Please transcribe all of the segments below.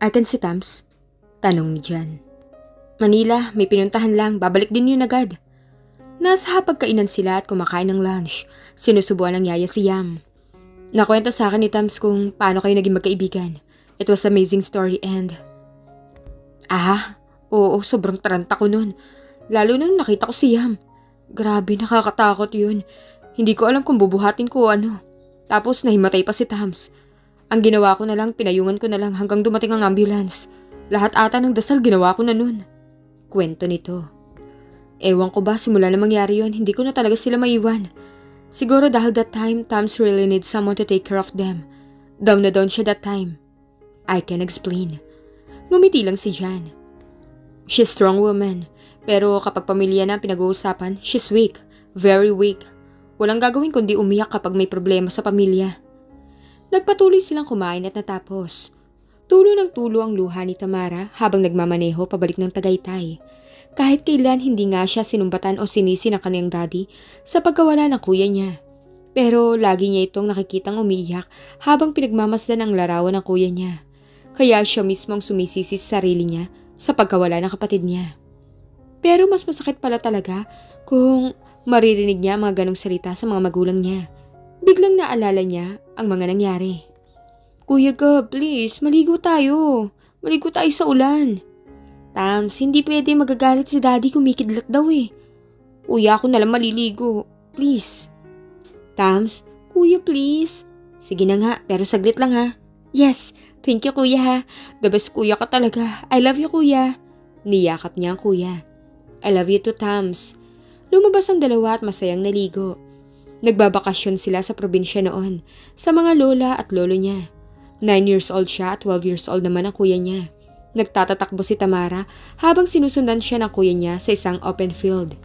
Akin si Tams? Tanong ni Jan. Manila, may pinuntahan lang, babalik din yun agad. Nasa hapagkainan sila at kumakain ng lunch. Sinusubuan ng yaya si Yam. Nakwento sa akin ni Tams kung paano kayo naging magkaibigan. It was amazing story and... Oo, sobrang taranta ko nun. Lalo na nung nakita ko si Yam. Grabe, nakakatakot yun. Hindi ko alam kung bubuhatin ko o ano. Tapos nahimatay pa si Tams. Ang ginawa ko na lang, pinayungan ko na lang hanggang dumating ang ambulance. Lahat ata ng dasal ginawa ko na nun. Kwento nito. Ewan ko ba, simula na mangyari yon, hindi ko na talaga sila maiwan. Siguro dahil that time, Tams really needs someone to take care of them. Down na down siya that time. I can explain. Ngumiti lang si Jan. She's a strong woman. Pero kapag pamilya na pinag-uusapan, she's weak. Very weak. Walang gagawin kundi umiyak kapag may problema sa pamilya. Nagpatuloy silang kumain at natapos. Tulo ng tulo ang luha ni Tamara habang nagmamaneho pabalik ng Tagaytay. Kahit kailan hindi nga siya sinumbatan o sinisi ng kanyang daddy sa pagkawala ng kuya niya. Pero lagi niya itong nakikitang umiiyak habang pinagmamasdan ang larawan ng kuya niya. Kaya siya mismo ang sumisisi sa sarili niya sa pagkawala ng kapatid niya. Pero mas masakit pala talaga kung maririnig niya mga ganong salita sa mga magulang niya. Biglang naalala niya ang mga nangyari. Kuya Gab, please, maligo tayo. Maligo tayo sa ulan. Tams, hindi pwede magagalit si daddy kumikidlat daw eh. Kuya, ako nalang maliligo. Please. Tams, kuya please. Sige na nga, pero saglit lang ha. Yes, thank you kuya ha. The best kuya ka talaga. I love you kuya. Niyakap niya ang kuya. I love you too, Tams. Lumabas ang dalawa at masayang naligo. Nagbabakasyon sila sa probinsya noon, sa mga lola at lolo niya. 9 years old siya at 12 years old naman ang kuya niya. Nagtatatakbo si Tamara habang sinusundan siya ng kuya niya sa isang open field.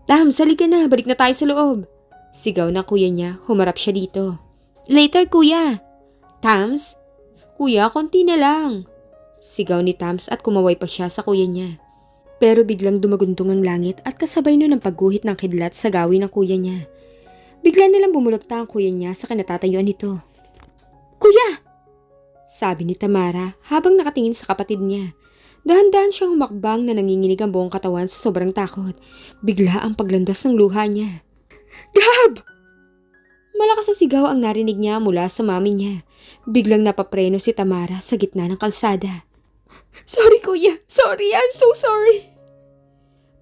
Tams, halika na, balik na tayo sa loob. Sigaw ng kuya niya, humarap siya dito. Later kuya. Tams? Kuya, konti na lang. Sigaw ni Tams at kumaway pa siya sa kuya niya. Pero biglang dumagundong ang langit at kasabay nun ang pagguhit ng kidlat sa gawin ng kuya niya. Bigla nilang bumulagta ang kuya niya sa kinatatayuan nito. Kuya! Sabi ni Tamara habang nakatingin sa kapatid niya. Dahan-dahan siyang humakbang na nanginginig ang buong katawan sa sobrang takot. Bigla ang paglandas ng luha niya. Gab! Malakas na sigaw ang narinig niya mula sa mami niya. Biglang napapreno si Tamara sa gitna ng kalsada. Sorry kuya, sorry, I'm so sorry.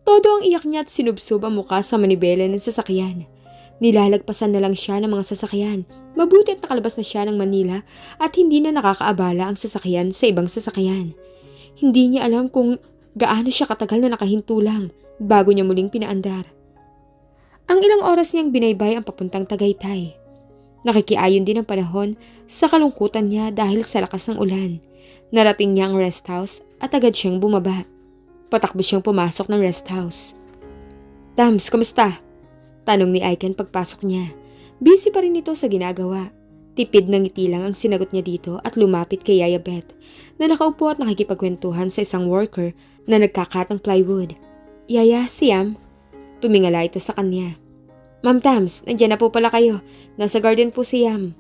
Todo ang iyak niya at sinubsob ang mukha sa manibela ng sasakyan. Nilalagpasan na lang siya ng mga sasakyan. Mabuti at nakalabas na siya ng Manila at hindi na nakakaabala ang sasakyan sa ibang sasakyan. Hindi niya alam kung gaano siya katagal na nakahinto lang bago niya muling pinaandar. Ang ilang oras niyang binaybay ang papuntang Tagaytay. Nakikiayon din ang panahon sa kalungkutan niya dahil sa lakas ng ulan. Narating niya ang rest house at agad siyang bumaba. Patakbo siyang pumasok ng rest house. Tams, kamusta? Tanong ni Aiken pagpasok niya. Busy pa rin ito sa ginagawa. Tipid ng ngiti lang ang sinagot niya dito at lumapit kay Yaya Beth na nakaupo at nakikipagkwentuhan sa isang worker na nagkakat ng plywood. Yaya, Siam? Tumingala ito sa kanya. Ma'am Tams, nandiyan na po pala kayo. Nasa garden po si Yam.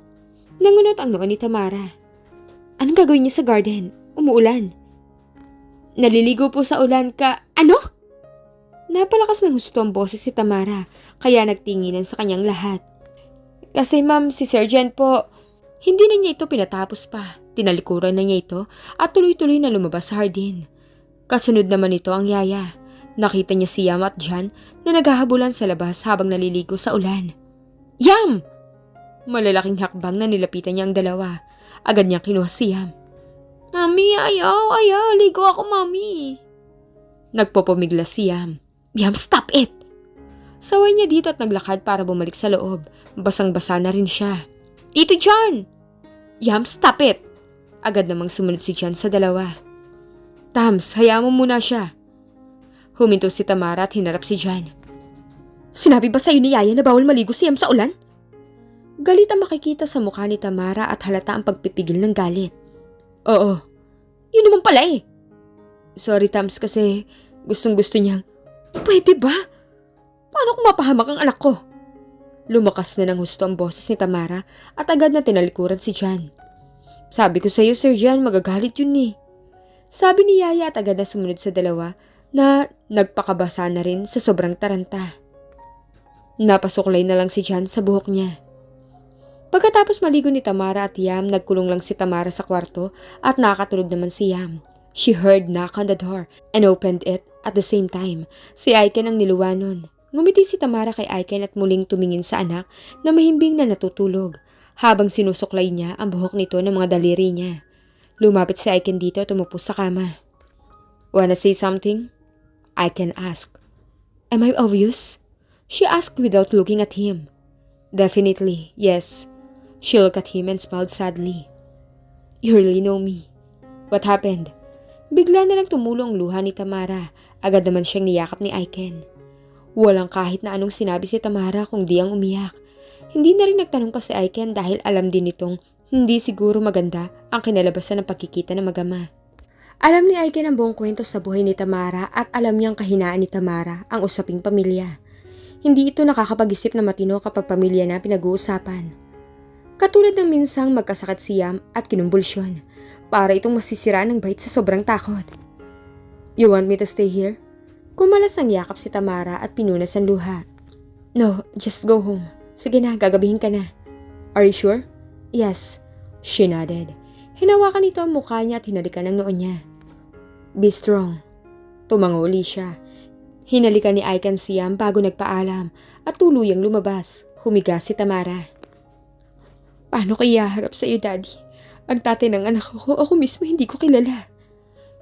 Nangunot ang noon ni Tamara. Anong gagawin niya sa garden? Umuulan. Naliligo po sa ulan ka... Ano? Napalakas ng husto ang boses si Tamara, kaya nagtinginan sa kanyang lahat. Kasi ma'am, si Sergeant po, hindi na niya ito pinatapos pa. Tinalikuran na niya ito at tuloy-tuloy na lumabas sa hardin. Kasunod naman ito ang yaya. Nakita niya si Yam at Jan na naghahabulan sa labas habang naliligo sa ulan. Yam! Malalaking hakbang na nilapitan niya ang dalawa. Agad niyang kinuha si Yam. Mami, ayaw, ligo ako mami. Nagpupumiglas si Yam. Yam, stop it! Saway niya dito at naglakad para bumalik sa loob. Basang-basa na rin siya. Ito Jan! Yam, stop it! Agad namang sumunod si Jan sa dalawa. Tams, hayaan mo muna siya. Huminto si Tamara at hinarap si Jan. Sinabi ba sa'yo ni Yaya na bawal maligo si Yam sa ulan? Galit ang makikita sa mukha ni Tamara at halata ang pagpipigil ng galit. Oo, yun naman pala eh. Sorry Tams kasi gustong-gusto niyang... Pwede ba? Paano kung mapahamak ang anak ko? Lumakas na ng husto ang boses ni Tamara at agad na tinalikuran si Jan. Sabi ko sa'yo Sir Jan, magagalit yun eh. Sabi ni Yaya at agad na sumunod sa dalawa na nagpakabasa na rin sa sobrang taranta. Napasuklay na lang si Jan sa buhok niya. Pagkatapos maligo ni Tamara at Yam, nagkulong lang si Tamara sa kwarto at nakakatulog naman si Yam. She heard knock on the door and opened it at the same time. Si Aiken ang niluwanon. Ngumiti si Tamara kay Aiken at muling tumingin sa anak na mahimbing na natutulog habang sinusuklay niya ang buhok nito ng mga daliri niya. Lumapit si Aiken dito at umupo sa kama. "Wanna say something?" Aiken asked. "Am I obvious?" She asked without looking at him. "Definitely, yes." She looked at him and smiled sadly. "You really know me. What happened?" Bigla na lang tumulo ang luha ni Tamara. Agad naman siyang niyakap ni Aiken. Walang kahit na anong sinabi si Tamara kung di ang umiyak. Hindi na rin nagtanong pa si Aiken dahil alam din nitong hindi siguro maganda ang kinalabasan ng pagkikita ng mag-ama. Alam ni Aiken ang buong kwento sa buhay ni Tamara at alam niyang kahinaan ni Tamara ang usaping pamilya. Hindi ito nakakapag-isip na matino kapag pamilya na pinag-uusapan. Katulad ng minsang magkasakit si Yam at kinumbulsyon, para itong masisiraan ng bait sa sobrang takot. "You want me to stay here?" Kumalas ang yakap si Tamara at pinunas ang luha. "No, just go home. Sige na, gagabihin ka na." "Are you sure?" "Yes." She nodded. Hinawakan nito ang mukha niya at hinalikan ang noo niya. "Be strong." Tumanguli siya. Hinalikan ni Aiken si Yam bago nagpaalam at tuluyang lumabas. Humiga si Tamara. "Paano kaya harap sa iyo, Daddy? Ang tatay ng anak ko, ako mismo hindi ko kilala."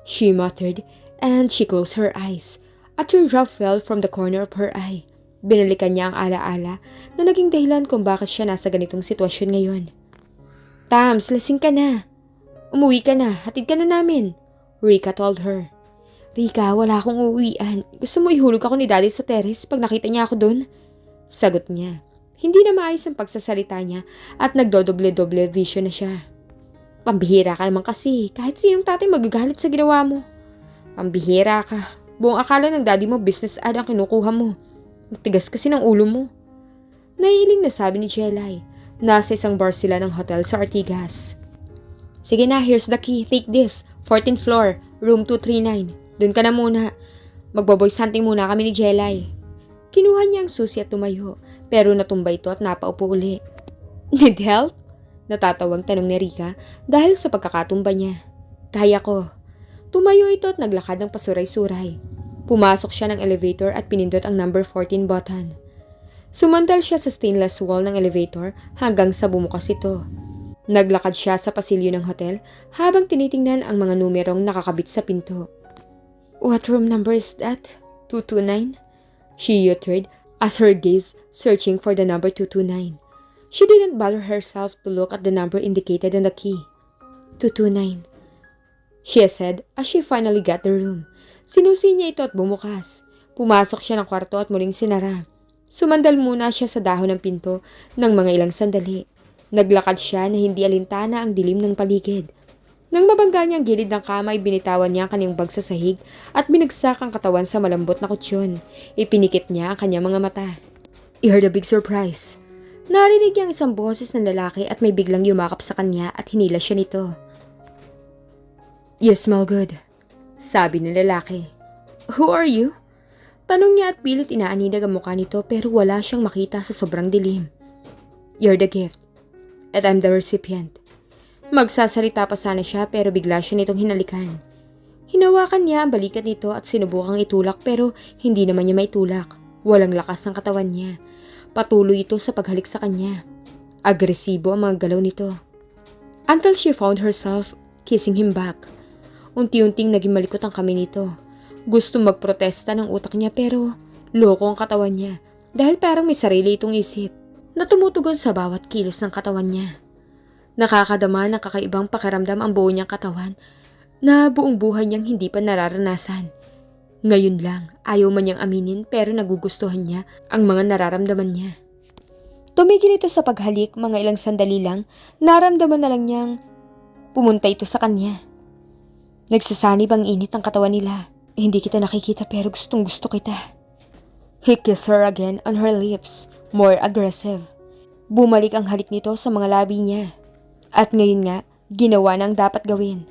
She muttered and she closed her eyes. A teardrop fell from the corner of her eye. Binalikan niya ang alaala na naging dahilan kung bakit siya nasa ganitong sitwasyon ngayon. "Tams, lasing ka na. Umuwi ka na, hatid ka na namin," Rika told her. "Rika, wala akong uuwian. Gusto mo ihulog ako ni Daddy sa terrace pag nakita niya ako doon?" Sagot niya. Hindi na maayos ang pagsasalita niya at nagdodoble-doble vision na siya. "Pambihira ka naman kasi, kahit sinong tatay magagalit sa ginawa mo." "Pambihira ka. Buong akala ng daddy mo business ad ang kinukuha mo. Matigas kasi ng ulo mo." Naiiling na sabi ni Jelay. Nasa isang bar sila ng hotel sa Ortigas. "Sige na, here's the key. Take this. 14th floor, room 239. Doon ka na muna. Magbo-boys hunting muna kami ni Jelay." Kinuha niya ang susi at tumayo, pero natumba ito at napaupo uli. "Need help?" Natatawang tanong ni Rika dahil sa pagkakatumba niya. "Kaya ko." Tumayo ito at naglakad ng pasuray-suray. Pumasok siya ng elevator at pinindot ang number 14 button. Sumandal siya sa stainless wall ng elevator hanggang sa bumukas ito. Naglakad siya sa pasilyo ng hotel habang tinitingnan ang mga numerong nakakabit sa pinto. "What room number is that? 229? She uttered as her gaze searching for the number 229. She didn't bother herself to look at the number indicated on the key. 229. She said as she finally got the room. Sinusi niya ito at bumukas. Pumasok siya ng kwarto at muling sinara. Sumandal muna siya sa dahon ng pinto ng mga ilang sandali. Naglakad siya na hindi alintana ang dilim ng paligid. Nang mabangga niya ang gilid ng kama, binitawan niya ang kanyang bag sa sahig at binagsak ang katawan sa malambot na kutsyon. Ipinikit niya ang kanyang mga mata. I heard a big surprise. Narinig niya ang isang boses ng lalaki at may biglang yumakap sa kanya at hinila siya nito. "You smell good," sabi ng lalaki. "Who are you?" Tanong niya at pilit inaaninag ang mukha nito pero wala siyang makita sa sobrang dilim. "You're the gift, and I'm the recipient." Magsasalita pa sana siya pero bigla siya nitong hinalikan. Hinawakan niya ang balikat nito at sinubukang itulak pero hindi naman niya maitulak. Walang lakas ang katawan niya. Patuloy ito sa paghalik sa kanya. Agresibo ang mga galaw nito. Until she found herself kissing him back. Unti-unting naging malikot ang kamay nito. Gusto magprotesta ng utak niya pero loko ang katawan niya dahil parang may sarili itong isip na tumutugon sa bawat kilos ng katawan niya. Nakakadama ng kakaibang pakiramdam ang buo niyang katawan na buong buhay niyang hindi pa nararanasan. Ngayon lang, ayaw man niyang aminin pero nagugustuhan niya ang mga nararamdaman niya. Tumigil ito sa paghalik, mga ilang sandali lang, naramdaman na lang niyang pumunta ito sa kanya. Nagsasanib ang init ng katawan nila. Hindi kita nakikita pero gustong gusto kita. He kissed her again on her lips, more aggressive. Bumalik ang halik nito sa mga labi niya. At ngayon nga, ginawa na ang dapat gawin.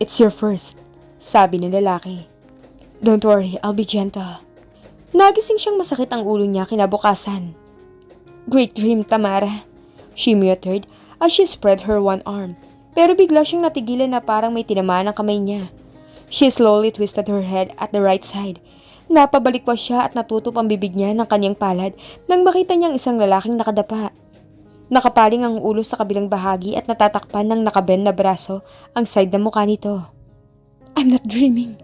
"It's your first," Sabi ng lalaki. Don't worry, I'll be gentle. Nagising siyang masakit ang ulo niya kinabukasan. Great dream, Tamara. She muttered as she spread her one arm. Pero bigla siyang natigilan na parang may tinamaan ang kamay niya. She slowly twisted her head at the right side. Napabalikwas siya at natutup ang bibig niya ng kanyang palad nang makita niyang isang lalaking nakadapa. Nakapaling ang ulo sa kabilang bahagi at natatakpan ng nakabend na braso ang side ng mukha nito. I'm not dreaming.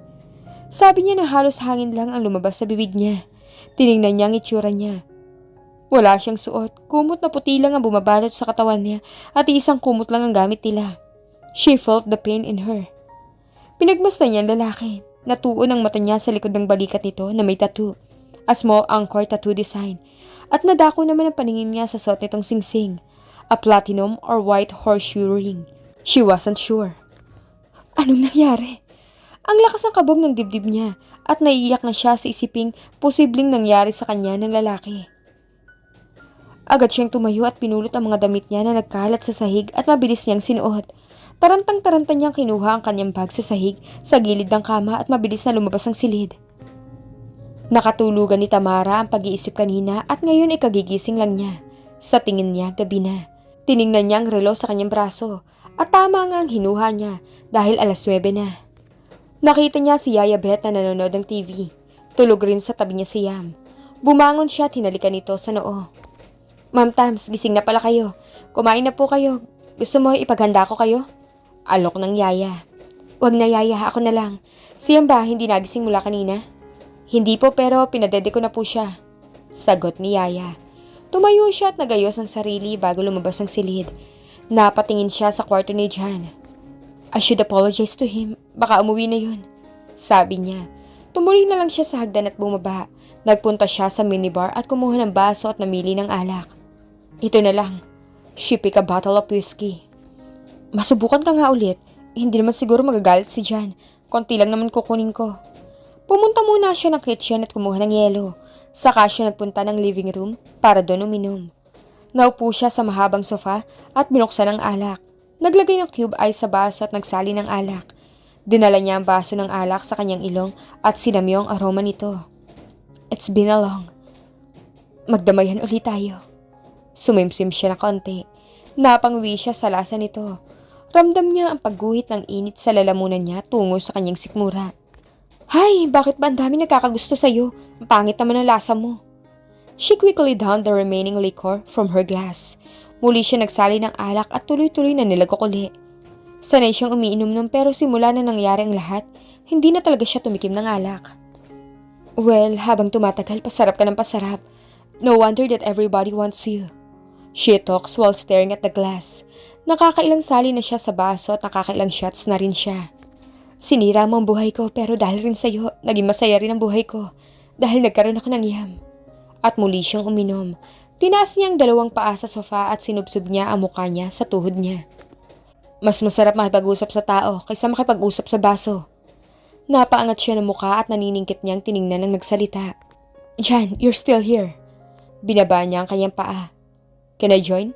Sabi niya na halos hangin lang ang lumabas sa bibig niya. Tiningnan niya ang itsura niya. Wala siyang suot, kumot na puti lang ang bumabalot sa katawan niya at isang kumot lang ang gamit nila. She felt the pain in her. Pinagmasdan niya ang lalaki. Natuon ang mata niya sa likod ng balikat nito na may tattoo. A small anchor tattoo design. At nadako naman ang paningin niya sa suot nitong singsing. A platinum or white horseshoe ring. She wasn't sure. Anong nangyari? Ang lakas ng kabog ng dibdib niya at naiiyak na siya sa isiping posibleng nangyari sa kanya ng lalaki. Agad siyang tumayo at pinulot ang mga damit niya na nagkalat sa sahig at mabilis niyang sinuot. Tarantang-taranta niyang kinuha ang kanyang bag sa sahig sa gilid ng kama at mabilis na lumabas ang silid. Nakatulugan ni Tamara ang pag-iisip kanina at ngayon ay kagigising lang niya. Sa tingin niya, gabi na. Tiningnan niya ang relo sa kanyang braso at tama nga ang hinuha niya dahil alas 9 na. Nakita niya si Yaya Beth na nanonood ng TV. Tulog rin sa tabi niya si Yam. Bumangon siya at hinalikan nito sa noo. Ma'am Tams, gising na pala kayo. Kumain na po kayo. Gusto mo ipaghanda ko kayo? Alok ng Yaya. Wag na Yaya, ako na lang. Si Yam ba hindi nagising mula kanina? Hindi po pero pinadede ko na po siya. Sagot ni Yaya. Tumayo siya at nagayos ang sarili bago lumabas ang silid. Napatingin siya sa kwarto ni Jan. I should apologize to him. Baka umuwi na yun. Sabi niya. Tumuloy na lang siya sa hagdan at bumaba. Nagpunta siya sa minibar at kumuha ng baso at namili ng alak. Ito na lang. She picked a bottle of whiskey. Masubukan ka nga ulit. Hindi naman siguro magagalit si Jan. Konti lang naman kukunin ko. Pumunta muna siya ng kitchen at kumuha ng yelo. Saka siya nagpunta ng living room para doon uminom. Naupo siya sa mahabang sofa at binuksan ang alak. Naglagay ng cube ice sa baso at nagsali ng alak. Dinala niya ang baso ng alak sa kanyang ilong at sinamyo ang aroma nito. It's been a long. Magdamayan ulit tayo. Sumimsim siya na konti. Napangwi siya sa lasa nito. Ramdam niya ang pagguhit ng init sa lalamunan niya tungo sa kanyang sikmura. Hay, bakit ba ang dami nagkakagusto sa'yo? Ang pangit naman ang lasa mo. She quickly downed the remaining liquor from her glass. Muli siya nagsali ng alak at tuloy-tuloy na nilagok uli. Sanay siyang umiinom nun pero simula na nangyari ang lahat, hindi na talaga siya tumikim ng alak. Well, habang tumatagal, pasarap ka ng pasarap. No wonder that everybody wants you. She talks while staring at the glass. Nakakailang sali na siya sa baso at nakakailang shots na rin siya. Sinira mo ang buhay ko pero dahil rin sa'yo, naging masaya rin ang buhay ko. Dahil nagkaroon ako ng Yam. At muli siyang uminom. Tinaas niya ang dalawang paa sa sofa at sinubsob niya ang mukha niya sa tuhod niya. Mas masarap makipag-usap sa tao kaysa makipag-usap sa baso. Napaangat siya ng mukha at naniningkit niyang tiningnan ng nagsalita. Jan, you're still here. Binaba niya ang kanyang paa. Can I join?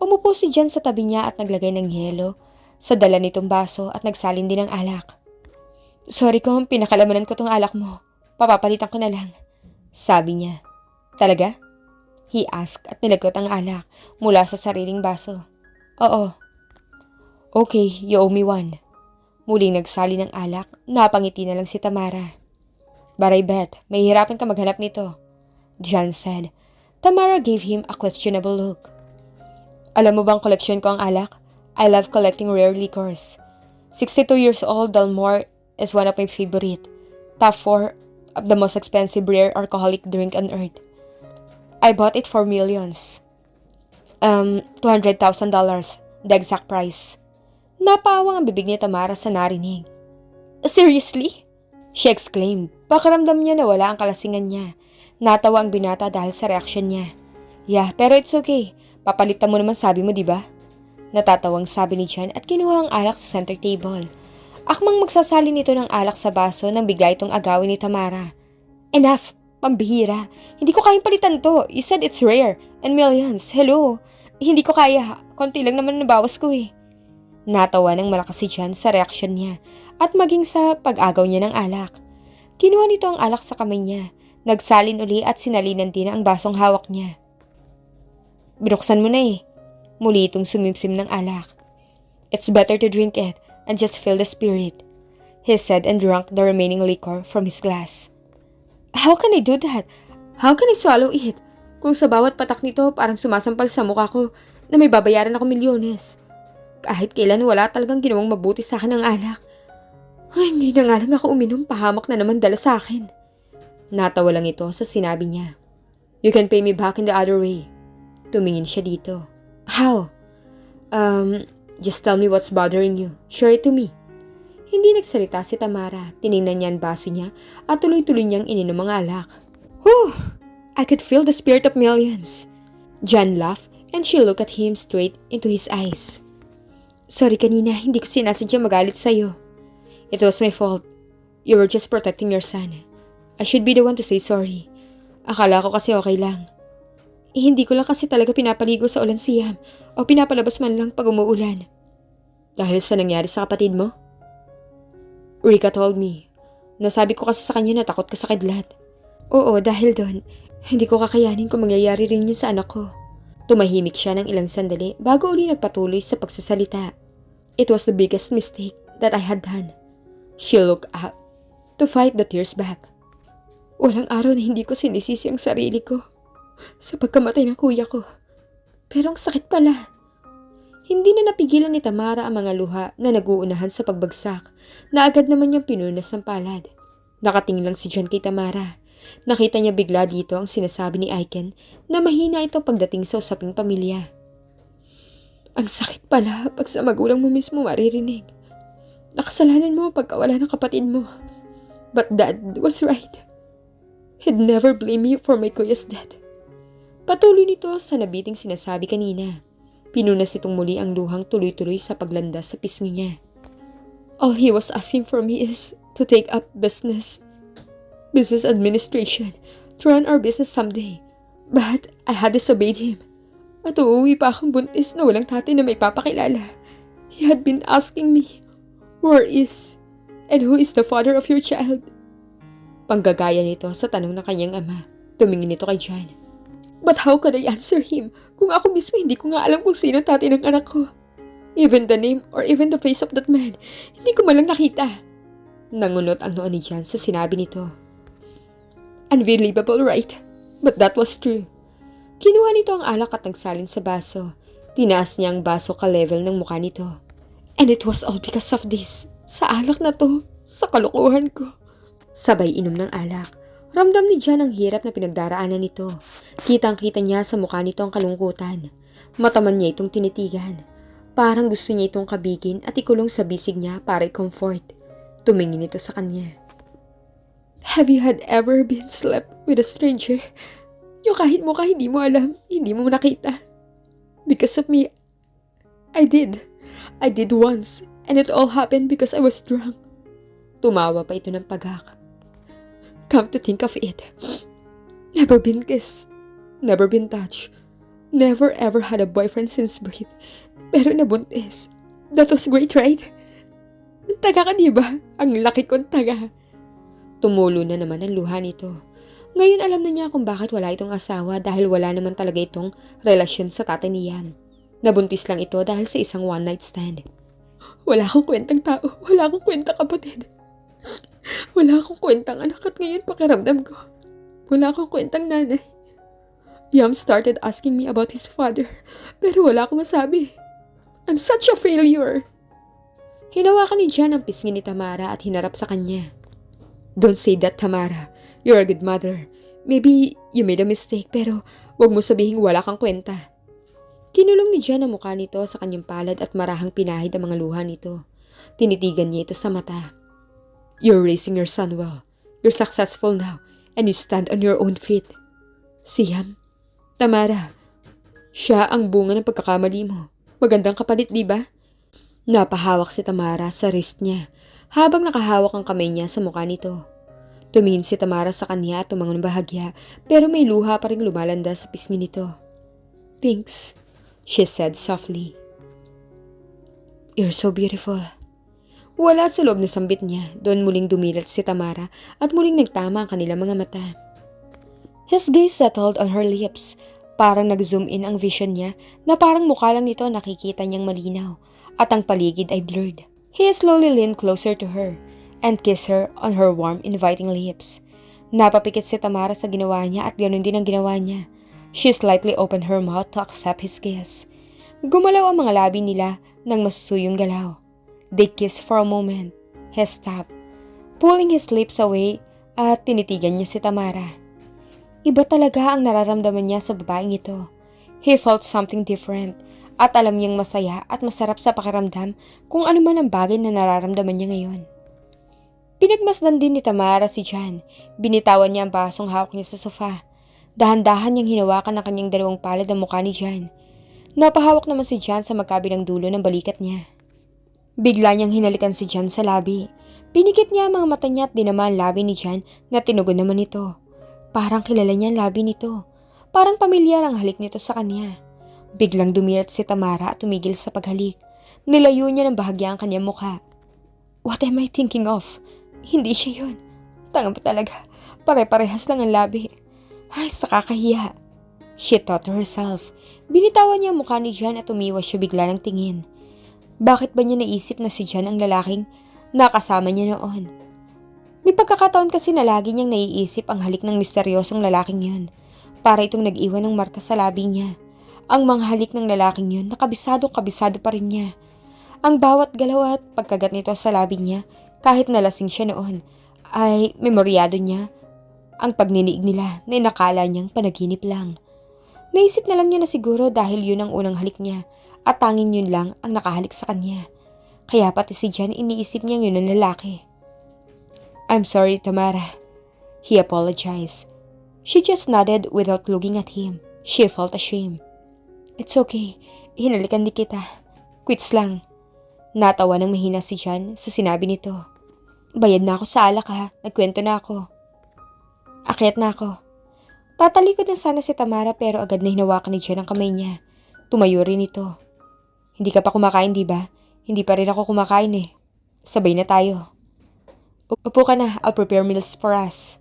Umupo si Jan sa tabi niya at naglagay ng yelo sa dala nitong baso at nagsalin din ng alak. Sorry kung pinakalamanan ko tong alak mo. Papapalitan ko na lang. Sabi niya. Talaga? He asked at nilagot ang alak mula sa sariling baso. Oo. Okay, you owe me one. Muling nagsali ng alak, napangiti na lang si Tamara. But I bet, may hirapan ka maghanap nito. Jan said. Tamara gave him a questionable look. Alam mo bang koleksyon ko ang alak? I love collecting rare liquors. 62 years old, Dalmore is one of my favorite. Top 4 of the most expensive rare alcoholic drink on earth. I bought it for millions. $200,000, the exact price. Napawang ang bibig ni Tamara sa narinig. Seriously? She exclaimed. Pakiramdam niya na wala ang kalasingan niya. Natawa ang binata dahil sa reaksyon niya. Yeah, pero it's okay. Papalitan mo naman sabi mo, di ba? Natatawang sabi ni Jan at kinuha ang alak sa center table. Akmang magsasali nito ng alak sa baso nang bigla itong agawin ni Tamara. Enough! Pambihira! Hindi ko kayang palitan to. You said it's rare and millions. Hello? Hindi ko kaya. Konti lang naman nabawas ko eh. Natawa ng malakas si Jan sa reaksyon niya at maging sa pag-agaw niya ng alak. Kinuha nito ang alak sa kamay niya, nagsalin uli at sinalinan din ang basong hawak niya. Binuksan mo na eh. Muli itong sumimsim ng alak. It's better to drink it and just feel the spirit, he said and drank the remaining liquor from his glass. How can I do that? How can I swallow it? Kung sa bawat patak nito parang sumasampal sa mukha ko na may babayaran ako milyones. Kahit kailan wala talagang ginawang mabuti sa akin ang alak. Ay, hindi na nga lang ako uminom, pahamak na naman dala sa akin. Natawa lang ito sa sinabi niya. You can pay me back in the other way. Tumingin siya dito. How? Just tell me what's bothering you. Share it to me. Hindi nagsalita si Tamara. Tiningnan niya ang baso niya at tuloy-tuloy niyang ininom ang alak. Whew! I could feel the spirit of millions. Jan laughed and she looked at him straight into his eyes. Sorry kanina, hindi ko sinasadya magalit sa'yo. It was my fault. You were just protecting your son. I should be the one to say sorry. Akala ko kasi okay lang. Hindi ko lang kasi talaga pinapaligo sa ulan siyam o pinapalabas man lang pag umuulan. Dahil sa nangyari sa kapatid mo? Rika told me. Nasabi ko kasi sa kanya na takot ka sa kidlat. Oo, dahil doon, hindi ko kakayanin kung mangyayari rin yun sa anak ko. Tumahimik siya ng ilang sandali bago uli nagpatuloy sa pagsasalita. It was the biggest mistake that I had done. She looked up to fight the tears back. Walang araw na hindi ko sinisisi ang sarili ko sa pagkamatay ng kuya ko. Pero ang sakit pala. Hindi na napigilan ni Tamara ang mga luha na nag-uunahan sa pagbagsak na agad naman niyang pinunas ng palad. Nakatingin lang si Jan kay Tamara. Nakita niya bigla dito ang sinasabi ni Aiken na mahina ito pagdating sa usaping pamilya. Ang sakit pala pag sa magulang mo mismo maririnig. Nakasalanan mo ang pagkawala ng kapatid mo. But Dad was right. He'd never blame you for my kuya's death. Patuloy nito sa nabiting sinasabi kanina. Pinunas itong muli ang luhang tuloy-tuloy sa paglandas sa pisngi niya. All he was asking for me is to take up business administration, to run our business someday. But I had disobeyed him. At uuwi pa akong buntis na walang tatay na may papakilala. He had been asking me, where is and who is the father of your child? Panggagaya nito sa tanong ng kanyang ama. Tumingin nito kay Jan. But how could I answer him kung ako mismo hindi ko nga alam kung sino tatay ng anak ko? Even the name or even the face of that man, hindi ko malang nakita. Nangunot ang noo ni Jan sa sinabi nito. Unbelievable, right? But that was true. Kinuha nito ang alak at nagsalin sa baso. Tinaas niya ang baso ka-level ng mukha nito. And it was all because of this. Sa alak na to, sa kalokohan ko. Sabay inom ng alak. Ramdam ni Jan ang hirap na pinagdaraanan nito. Kitang-kita niya sa mukha nito ang kalungkutan. Mataman niya itong tinitigan. Parang gusto niya itong kabigin at ikulong sa bisig niya para i-comfort. Tumingin ito sa kanya. Have you had ever been slept with a stranger? Yung kahit mukha hindi mo alam, hindi mo nakita. Because of me, I did. I did once, and it all happened because I was drunk. Tumawa pa ito ng paghak. Come to think of it, never been kissed, never been touched, never ever had a boyfriend since birth, pero nabuntis. That was great, right? Taga ka diba? Ang laki kong taga. Tumulo na naman ang luha nito. Ngayon alam na niya kung bakit wala itong asawa dahil wala naman talaga itong relasyon sa tatay ni Yam. Nabuntis lang ito dahil sa isang one-night stand. Wala akong kwentang tao, wala akong kwentang kapatid. Wala akong kwentang anak at ngayon pakiramdam ko. Wala akong kwentang nanay. Yam started asking me about his father pero wala akong masabi. I'm such a failure. Hinawakan ni Jan ang pisngi ni Tamara at hinarap sa kanya. Don't say that, Tamara. You're a good mother. Maybe you made a mistake pero wag mo sabihing wala kang kwenta. Kinulong ni Jan ang mukha nito sa kanyang palad at marahang pinahid ang mga luha nito. Tinitigan niya ito sa mata. You're raising your son well. You're successful now and you stand on your own feet. Siyam, Tamara, siya ang bunga ng pagkakamali mo. Magandang kapalit, di ba? Napahawak si Tamara sa wrist niya habang nakahawak ang kamay niya sa mukha nito. Tumingin si Tamara sa kanya at tumangon bahagya pero may luha pa rin lumalanda sa pisngi nito. Thanks, she said softly. You're so beautiful. Wala sa loob na sambit niya. Doon muling dumilat si Tamara at muling nagtama ang kanilang mga mata. His gaze settled on her lips. Parang nag-zoom in ang vision niya na parang mukha lang nito nakikita niyang malinaw at ang paligid ay blurred. He slowly leaned closer to her and kissed her on her warm, inviting lips. Napapikit si Tamara sa ginawa niya at ganoon din ang ginawa niya. She slightly opened her mouth to accept his kiss. Gumalaw ang mga labi nila ng masusuyong galaw. They kissed for a moment. He stopped, pulling his lips away at tinitigan niya si Tamara. Iba talaga ang nararamdaman niya sa babaeng ito. He felt something different at alam niyang masaya at masarap sa pakiramdam kung ano man ang bagay na nararamdaman niya ngayon. Pinagmasdan din ni Tamara si Jan. Binitawan niya ang basong hawak niya sa sofa. Dahan-dahan niyang hinawakan ang kanyang dalawang palad ng mukha ni Jan. Napahawak naman si Jan sa magkabilang dulo ng balikat niya. Bigla niyang hinalikan si Jan sa labi. Pinikit niya ang mga mata niya at dinama ang labi ni Jan na tinugon naman ito. Parang kilala niya ang labi nito. Parang pamilyar ang halik nito sa kanya. Biglang dumirat si Tamara at tumigil sa paghalik. Nilayo niya ng bahagya ang kanyang mukha. What am I thinking of? Hindi siya yun. Tanga pa talaga. Pare-parehas lang ang labi. Ay, sakakahiya. She thought to herself. Binitawan niya ang mukha ni Jan at umiwas siya bigla ng tingin. Bakit ba niya naisip na si Jan ang lalaking nakasama niya noon? May pagkakataon kasi na lagi niyang naiisip ang halik ng misteryosong lalaking yun. Para itong nag-iwan ng marka sa labi niya. Ang mga halik ng lalaking yun, nakabisado-kabisado pa rin niya. Ang bawat galaw at pagkagat nito sa labi niya, kahit nalasing siya noon, ay memoryado niya ang pagniniig nila na inakala niyang panaginip lang. Naisip na lang niya na siguro dahil yun ang unang halik niya at tanging yun lang ang nakahalik sa kanya. Kaya pati si Jan iniisip niyang yun ang lalaki. I'm sorry, Tamara. He apologized. She just nodded without looking at him. She felt ashamed. It's okay. Hinalikan din kita. Quits lang. Natawa ng mahina si Jan sa sinabi nito. Bayad na ako sa alak ha. Nagkwento na ako. Akyat na ako. Tatalikod na sana si Tamara pero agad na hinawakan ni Jan ang kamay niya. Tumayo rin ito. Hindi ka pa kumakain, di ba? Hindi pa rin ako kumakain eh. Sabay na tayo. Upo ka na, I'll prepare meals for us.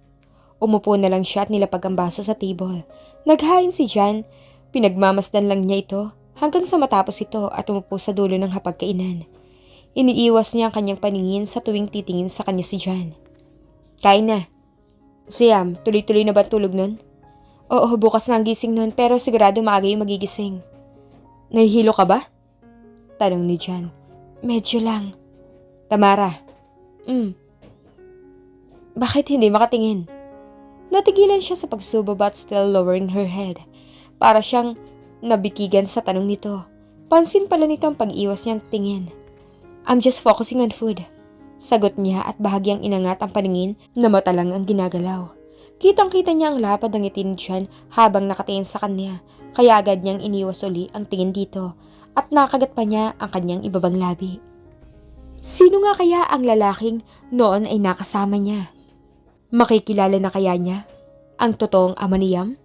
Umupo na lang siya at nilapag ang baso sa table. Naghain si Jan, pinagmamasdan lang niya ito hanggang sa matapos ito at umupo sa dulo ng hapagkainan. Iniiwas niya ang kanyang paningin sa tuwing titingin sa kanya si Jan. Kain na. Siam, tuloy-tuloy na ba tulog nun? Oo, bukas na ang gising nun pero sigurado maaga yung magigising. Nahihilo ka ba? Tanong ni Jan. Medyo lang. Tamara. Bakit hindi makatingin? Natigilan siya sa pagsubo but still lowering her head. Para siyang nabikigan sa tanong nito. Pansin pala nito ang pag-iwas niyang tingin. I'm just focusing on food. Sagot niya at bahagyang inangat ang paningin na mata lang ang ginagalaw. Kitang-kita niya ang lapad ng ngiti ni Jan habang nakatingin sa kanya. Kaya agad niyang iniwas uli ang tingin dito at nakagat pa niya ang kanyang ibabang labi. Sino nga kaya ang lalaking noon ay nakasama niya? Makikilala na kaya niya ang totoong ama ni Yam?